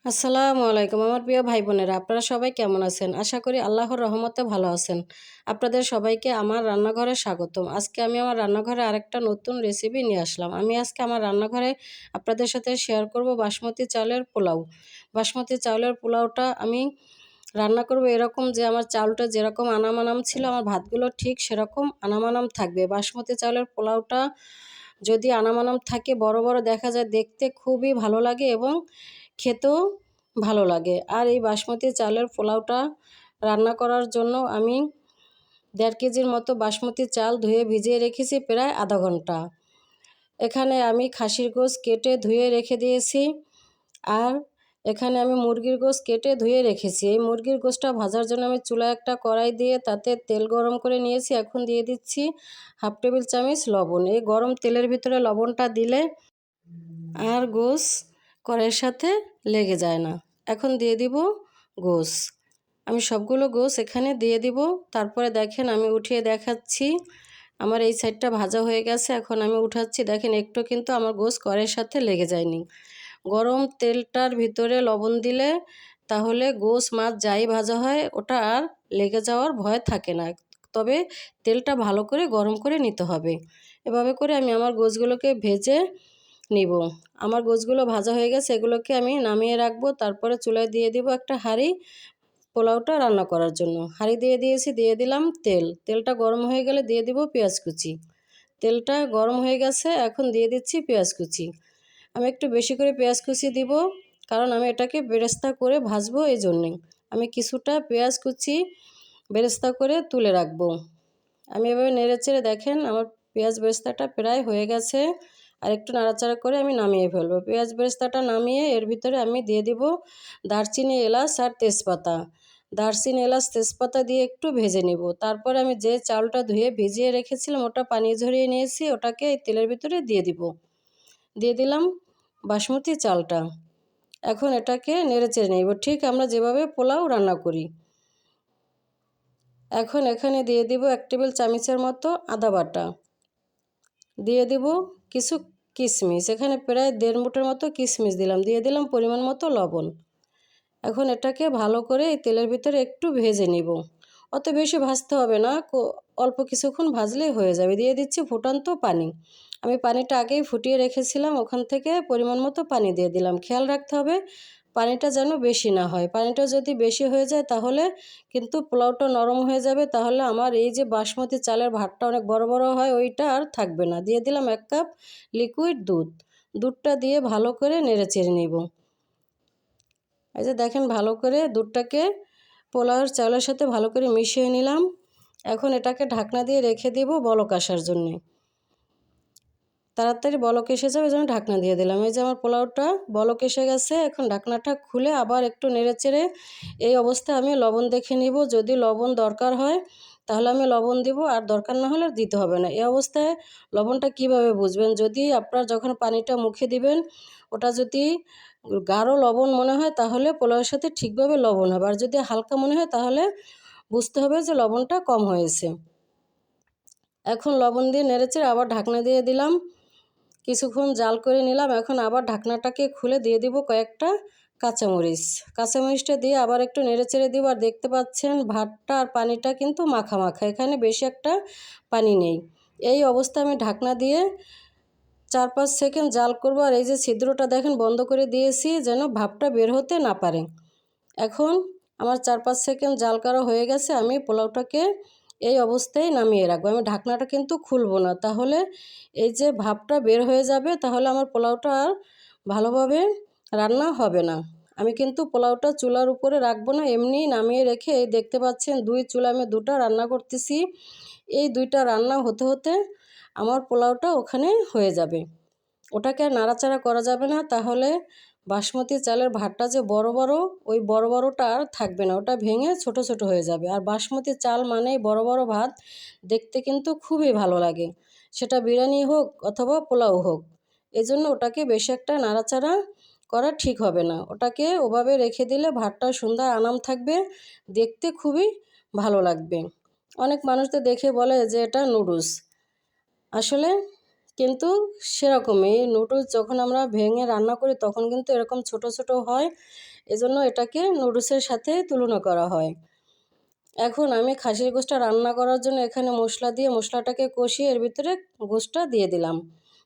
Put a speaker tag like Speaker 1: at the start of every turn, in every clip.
Speaker 1: আসসালামু আলাইকুম আমার প্রিয় ভাই বোনেরা, আপনারা সবাই কেমন আছেন? আশা করি আল্লাহর রহমতে ভালো আছেন। আপনাদের সবাইকে আমার রান্নাঘরে স্বাগতম। আজকে আমি আমার রান্নাঘরে আরেকটা নতুন রেসিপি নিয়ে আসলাম। আমি আজকে আমার রান্নাঘরে আপনাদের সাথে শেয়ার করব বাসমতি চালের পোলাও। বাসমতি চালের পোলাওটা আমি রান্না করব এরকম যে আমার চালটা যেরকম আনাম ছিল আমার ভাতগুলো ঠিক সেরকম আনাম থাকবে। বাসমতি চালের পোলাওটা যদি আনাম থাকে, বড় বড় দেখা যায়, দেখতে খুবই ভালো লাগে এবং খেতেও ভালো লাগে। আর এই বাসমতি চালের পোলাওটা রান্না করার জন্য আমি 1.5 কেজির মতো বাসমতি চাল ধুয়ে ভিজিয়ে রেখেছি প্রায় আধা ঘন্টা। এখানে আমি খাসির গোশ কেটে ধুয়ে রেখে দিয়েছি, আর এখানে আমি মুরগির গোশ কেটে ধুয়ে রেখেছি। এই মুরগির গোশটা ভাজার জন্য আমি চুলায় একটা কড়াই দিয়ে তাতে তেল গরম করে নিয়েছি। এখন দিয়ে দিচ্ছি 1/2 টেবিল চামচ লবণ। এই গরম তেলের ভিতরে লবণটা দিলে আর গোশ কড়াইয়ের সাথে লেগে যায় না। এখন দিয়ে দিব গোশ। আমি সবগুলো গোশ এখানে দিয়ে দিব। তারপরে দেখেন আমি উঠিয়ে দেখাচ্ছি, আমার এই সাইডটা ভাজা হয়ে গেছে। এখন আমি উঠাচ্ছি, দেখেন একটু কিন্তু আমার গোশ কড়াইয়ের সাথে লেগে যায়নি। গরম তেলটার ভিতরে লবণ দিলে তাহলে গোশ মাছ যাই ভাজা হয় ওটা আর লেগে যাওয়ার ভয় থাকে না। তবে তেলটা ভালো করে গরম করে নিতে হবে। এভাবে করে আমি আমার গোশগুলোকে ভেজে নিব। আমার গোশগুলো ভাজা হয়ে গেছে, এগুলোকে আমি নামিয়ে রাখবো। তারপরে চুলায় দিয়ে দিব একটা হাঁড়ি পোলাওটা রান্না করার জন্য। হাঁড়ি দিয়ে দিয়েছি, দিয়ে দিলাম তেল। তেলটা গরম হয়ে গেলে দিয়ে দিব পেঁয়াজ কুচি। তেলটা গরম হয়ে গেছে, এখন দিয়ে দিচ্ছি পেঁয়াজ কুচি। আমি একটু বেশি করে পেঁয়াজ কুচি দিব, কারণ আমি এটাকে বেরেস্তা করে ভাজবো। এই জন্যে আমি কিছুটা পেঁয়াজ কুচি বেরেস্তা করে তুলে রাখবো। আমি এভাবে নেড়েচেড়ে দেখেন আমার পেঁয়াজ বেরেস্তাটা প্রায় হয়ে গেছে। আর একটু নাড়াচাড়া করে আমি নামিয়ে ফেলবো। পেঁয়াজ বেরেস্তাটা নামিয়ে এর ভিতরে আমি দিয়ে দিব দারচিনি, এলাচ আর তেজপাতা। দারচিনি, এলাচ, তেজপাতা দিয়ে একটু ভেজে নিব। তারপরে আমি যে চালটা ধুয়ে ভিজিয়ে রেখেছিলাম ওটা পানি ঝরিয়ে নিয়েছি, ওটাকে এই তেলের ভিতরে দিয়ে দিব। দিয়ে দিলাম বাসমতি চালটা। এখন এটাকে নেড়েচেড়ে নেব, ঠিক আমরা যেভাবে পোলাও রান্না করি। এখন এখানে দিয়ে দিব 1 টেবিল চামচের মতো আদা বাটা। দিয়ে দিব কিছু কিশমিশ, এখানে প্রায় 1.5 মুঠের মতো কিশমিশ দিলাম। দিয়ে দিলাম পরিমাণ মতো লবণ। এখন এটাকে ভালো করে এই তেলের ভিতরে একটু ভেজে নিব। অত বেশি ভাজতে হবে না, অল্প কিছুক্ষণ ভাজলেই হয়ে যাবে। দিয়ে দিচ্ছি ফুটন্ত পানি। আমি পানিটা আগেই ফুটিয়ে রেখেছিলাম, ওখান থেকে পরিমাণ মতো পানি দিয়ে দিলাম। খেয়াল রাখতে হবে পানিটা যেন বেশি না হয়। পানিটা যদি বেশি হয়ে যায় তাহলে কিন্তু পোলাওটা নরম হয়ে যাবে, তাহলে আমার এই যে বাসমতি চালের ভাতটা অনেক বড় বড় হয় ওইটা আর থাকবে না। দিয়ে দিলাম 1 কাপ লিকুইড দুধ। দুধটা দিয়ে ভালো করে নেড়েচেড়ে নেব। এই যে দেখেন ভালো করে দুধটাকে পোলাওর চালের সাথে ভালো করে মিশিয়ে নিলাম। এখন এটাকে ঢাকনা দিয়ে রেখে দেব বলক আসার জন্যে। তাড়াতাড়ি বলক এসে যাবে, এই জন্য ঢাকনা দিয়ে দিলাম। এই যে আমার পোলাওটা বলক এসে গেছে। এখন ঢাকনাটা খুলে আবার একটু নেড়েচেড়ে এই অবস্থায় আমি লবণ দেখে নিব। যদি লবণ দরকার হয় তাহলে আমি লবণ দিব, আর দরকার না হলে দিতে হবে না। এই অবস্থায় লবণটা কিভাবে বুঝবেন? যদি আপনার যখন পানিটা মুখে দিবেন ওটা যদি গাঢ় লবণ মনে হয় তাহলে পোলাওয়ের সাথে ঠিকভাবে লবণ হবে, আর যদি হালকা মনে হয় তাহলে বুঝতে হবে যে লবণটা কম হয়েছে। এখন লবণ দিয়ে নেড়েচেড়ে আবার ঢাকনা দিয়ে দিলাম। কিছুক্ষণ জাল করে নিলাম। এখন আবার ঢাকনাটাকে খুলে দিয়ে দিব কয়েকটা কাঁচামরিচ। কাঁচামরিচটা দিয়ে আবার একটু নেড়েচেড়ে দিব। আর দেখতে পাচ্ছেন ভাতটা আর পানিটা কিন্তু মাখা মাখা, এখানে বেশি একটা পানি নেই। এই অবস্থায় আমি ঢাকনা দিয়ে 4-5 সেকেন্ড জাল করব। আর এই যে ছিদ্রটা দেখেন বন্ধ করে দিয়েছি যেন ভাপটা বের হতে না পারে। এখন আমার 4-5 সেকেন্ড জাল করা হয়ে গেছে। আমি পোলাওটাকে এই অবস্থায় নামিয়ে রাখবো। আমি ঢাকনাটা কিন্তু খুলবো না, তাহলে এই যে ভাপটা বের হয়ে যাবে, তাহলে আমার পোলাওটা আর ভালোভাবে রান্না হবে না। আমি কিন্তু পোলাওটা চুলার উপরে রাখবো না, এমনি নামিয়ে রেখে এই দেখতে পাচ্ছেন 2 চুলা আমি 2টা রান্না করতেছি। এই 2টা রান্না হতে হতে আমার পোলাওটা ওখানে হয়ে যাবে। ওটাকে আর নাড়াচাড়া করা যাবে না, তাহলে বাসমতি চালের ভাতটা যে বড় বড়, ওই বড় বড়টা আর থাকবে না, ওটা ভেঙে ছোট ছোট হয়ে যাবে। আর বাসমতি চাল মানেই বড় বড় ভাত, দেখতে কিন্তু খুবই ভালো লাগে, সেটা বিরিয়ানি হোক অথবা পোলাও হোক। এজন্য ওটাকে বেশি একটা নাড়াচাড়া করা ঠিক হবে না। ওটাকে ওভাবে রেখে দিলে ভাতটা সুন্দর আনাম থাকবে, দেখতে খুবই ভালো লাগবে। অনেক মানুষ তো দেখে বলে যে এটা নুডলস, আসলে কিন্তু সেরকমই নুডলস যখন আমরা ভেঙে রান্না করি তখন কিন্তু এরকম ছোট ছোট হয়, এজন্য এটাকে নুডলসের সাথে তুলনা করা হয়। এখন আমি খাসির গোশটা রান্না করার জন্য এখানে মশলা দিয়ে মশলাটাকে কষিয়ে এর ভিতরে গোশটা দিয়ে দিলাম।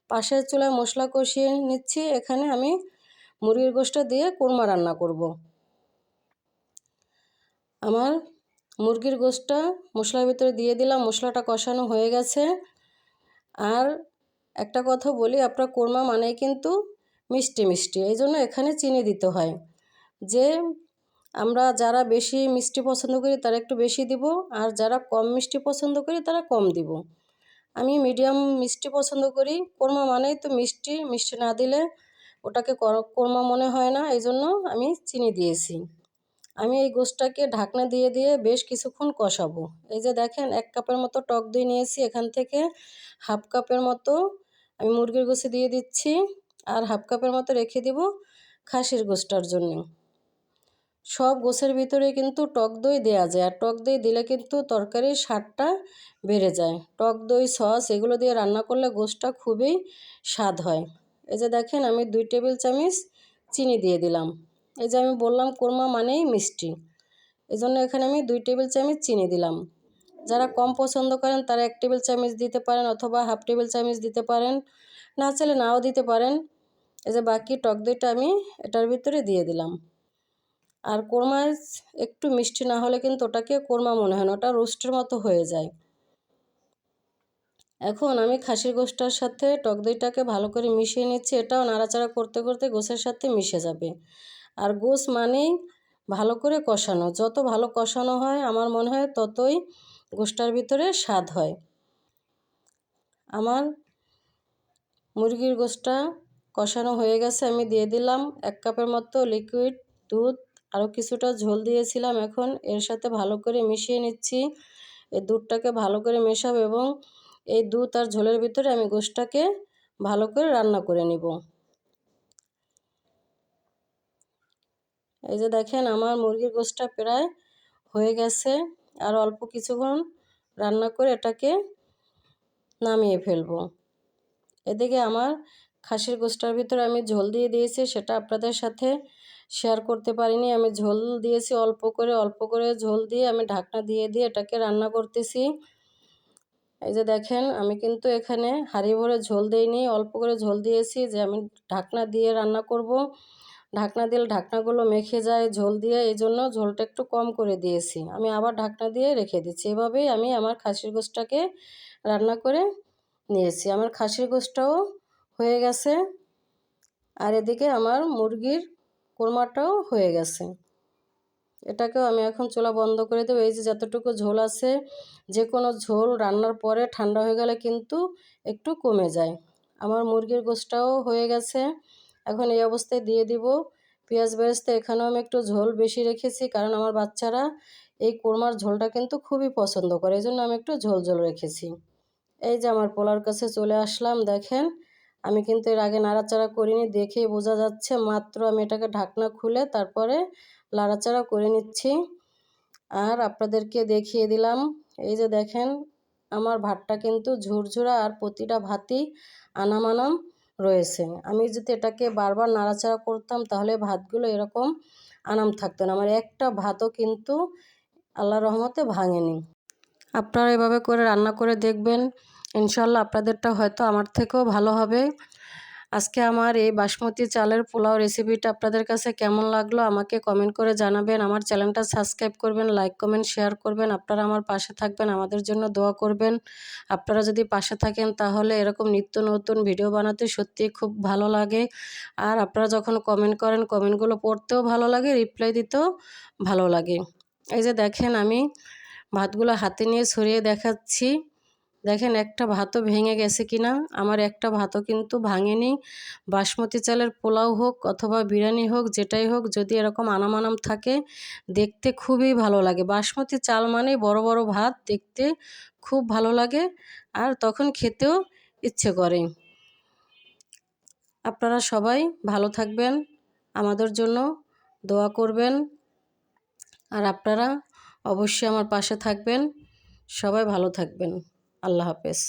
Speaker 1: পাশের চুলায় মশলা কষিয়ে নিচ্ছি। এখানে আমি মুরগির গোশটা দিয়ে কোরমা রান্না করব। আমার মুরগির গোশটা মশলার ভিতরে দিয়ে দিলাম, মশলাটা কষানো হয়ে গেছে। আর একটা কথা বলি, আপনার কোরমা মানেই কিন্তু মিষ্টি মিষ্টি, এই জন্য এখানে চিনি দিতে হয়। যে আমরা যারা বেশি মিষ্টি পছন্দ করি তারা একটু বেশি দিব, আর যারা কম মিষ্টি পছন্দ করি তারা কম দিব। আমি মিডিয়াম মিষ্টি পছন্দ করি। কোরমা মানেই তো মিষ্টি, মিষ্টি না দিলে ওটাকে কোরমা মনে হয় না, এই জন্য আমি চিনি দিয়েছি। আমি এই গোশটাকে ঢাকনা দিয়ে দিয়ে বেশ কিছুক্ষণ কষাবো। এই যে দেখেন 1 কাপের মতো টক দই নিয়েছি, এখান থেকে হাফ কাপের মতো আমি মুরগির গোশে দিয়ে দিচ্ছি, আর হাফ কাপের মতো রেখে দিব খাসির গোশটার জন্য। সব গোশের ভিতরে কিন্তু টক দই দেওয়া যায়, আর টক দই দিলে কিন্তু তরকারির স্বাদটা বেড়ে যায়। টক দই, সস এগুলো দিয়ে রান্না করলে গোশটা খুবই স্বাদ হয়। এই যে দেখেন আমি 2 টেবিল চামচ চিনি দিয়ে দিলাম। এই যে আমি বললাম কোরমা মানেই মিষ্টি, এই জন্য এখানে আমি 2 টেবিল চামচ চিনি দিলাম। যারা কম পছন্দ করেন তারা 1 টেবিল চামচ দিতে পারেন, অথবা হাফ টেবিল চামচ দিতে পারেন, না চাইলে নাও দিতে পারেন। এই যে বাকি টক দইটা আমি এটার ভিতরে দিয়ে দিলাম। আর কোরমা একটু মিষ্টি না হলে কিন্তু ওটাকে কোরমা মনে হয় না, ওটা রোস্টের মতো হয়ে যায়। এখন আমি খাসির গোশটার সাথে টক দইটাকে ভালো করে মিশিয়ে নিচ্ছি। এটাও নাড়াচাড়া করতে করতে গোশের সাথে মিশে যাবে। আর গোশ মানেই ভালো করে কষানো, যত ভালো কষানো হয় আমার মনে হয় ততই গোশটার ভিতরে স্বাদ হয়। আমার মুরগির গোশটা কষানো হয়ে গেছে, আমি দিয়ে দিলাম 1 কাপের মতো লিকুইড দুধ, আরও কিছুটা ঝোল দিয়েছিলাম। এখন এর সাথে ভালো করে মিশিয়ে নিচ্ছি। এই দুধটাকে ভালো করে মেশাবো এবং এই দুধ আর ঝোলের ভিতরে আমি গোশটাকে ভালো করে রান্না করে নিব। এই যে দেখেন আমার মুরগির গোশটা প্রায় হয়ে গেছে, আর অল্প কিছুক্ষণ রান্না করে এটাকে নামিয়ে ফেলবো। এদিকে আমার খাসির গোশটার ভিতরে আমি ঝোল দিয়ে দিয়েছি, সেটা আপনাদের সাথে শেয়ার করতে পারিনি। আমি ঝোল দিয়েছি অল্প করে ঝোল দিয়ে আমি ঢাকনা দিয়ে দিয়ে এটাকে রান্না করতেছি। এই যে দেখেন আমি কিন্তু এখানে হাঁড়ি ভরে ঝোল দেইনি, অল্প করে ঝোল দিয়েছি, যে আমি ঢাকনা দিয়ে রান্না করব। ঢাকনা দিলে ঢাকনাগুলো মেখে যায় ঝোল দিয়ে, এই জন্য ঝোলটা একটু কম করে দিয়েছি। আমি আবার ঢাকনা দিয়ে রেখে দিচ্ছি। এভাবেই আমি আমার খাসির গোশটাকে রান্না করে নিয়েছি। আমার খাসির গোশটাও হয়ে গেছে, আর এদিকে আমার মুরগির কোরমাটাও হয়ে গেছে। এটাকেও আমি এখন চুলা বন্ধ করে দেবো। এই যে যতটুকু ঝোল আছে, যে কোনো ঝোল রান্নার পরে ঠান্ডা হয়ে গেলে কিন্তু একটু কমে যায়। আমার মুরগির গোশটাও হয়ে গেছে, এখন এই অবস্থায় দিয়ে দিব পেঁয়াজ বেরেস্তা। এখানেও আমি একটু ঝোল বেশি রেখেছি, কারণ আমার বাচ্চারা এই কোরমার ঝোলটা কিন্তু খুবই পছন্দ করে, এই জন্য আমি একটু ঝোল ঝোল রেখেছি। এই যে আমার পোলার কাছে চলে আসলাম, দেখেন আমি কিন্তু এর আগে নাড়াচাড়া করিনি, দেখেই বোঝা যাচ্ছে। মাত্র আমি এটাকে ঢাকনা খুলে তারপরে নাড়াচাড়া করে নিচ্ছি, আর আপনাদেরকে দেখিয়ে দিলাম। এই যে দেখেন আমার ভাতটা কিন্তু ঝুরঝুরা, আর প্রতিটা ভাতই আনাম আনাম রয়েছে। আমি যদি এটাকে বারবার নাড়াচাড়া করতাম তাহলে ভাতগুলো এরকম আনাম থাকতো না। আমার একটা ভাতও কিন্তু আল্লাহর রহমতে ভাঙেনি। আপনারা এভাবে করে রান্না করে দেখবেন, ইনশাল্লাহ আপনাদেরটা হয়তো আমার থেকেও ভালো হবে। আজকে আমার এই বাসমতি চালের পোলাও রেসিপিটা আপনাদের কাছে কেমন লাগলো আমাকে কমেন্ট করে জানাবেন। আমার চ্যানেলটা সাবস্ক্রাইব করবেন, লাইক কমেন্ট শেয়ার করবেন। আপনারা আমার পাশে থাকবেন, আমাদের জন্য দোয়া করবেন। আপনারা যদি পাশে থাকেন তাহলে এরকম নিত্য নতুন ভিডিও বানাতে সত্যিই খুব ভালো লাগে। আর আপনারা যখন কমেন্ট করেন, কমেন্টগুলো পড়তেও ভালো লাগে, রিপ্লাই দিতেও ভালো লাগে। এই যে দেখেন আমি ভাতগুলো হাতে নিয়ে ছড়িয়ে দেখাচ্ছি, দেখেন একটা ভাতও ভেঙে গেছে কিনা। আমার একটা ভাতও কিন্তু ভাঙেনি। বাসমতি চালের পোলাও হোক অথবা বিরিয়ানি হোক, যেটাই হোক, যদি এরকম আনাম আনাম থাকে দেখতে খুবই ভালো লাগে। বাসমতি চাল মানে বড় বড় ভাত, দেখতে খুব ভালো লাগে, আর তখন খেতেও ইচ্ছে করে। আপনারা সবাই ভালো থাকবেন, আমাদের জন্য দোয়া করবেন, আর আপনারা অবশ্যই আমার পাশে থাকবেন। সবাই ভালো থাকবেন। আল্লাহ হাফেজ।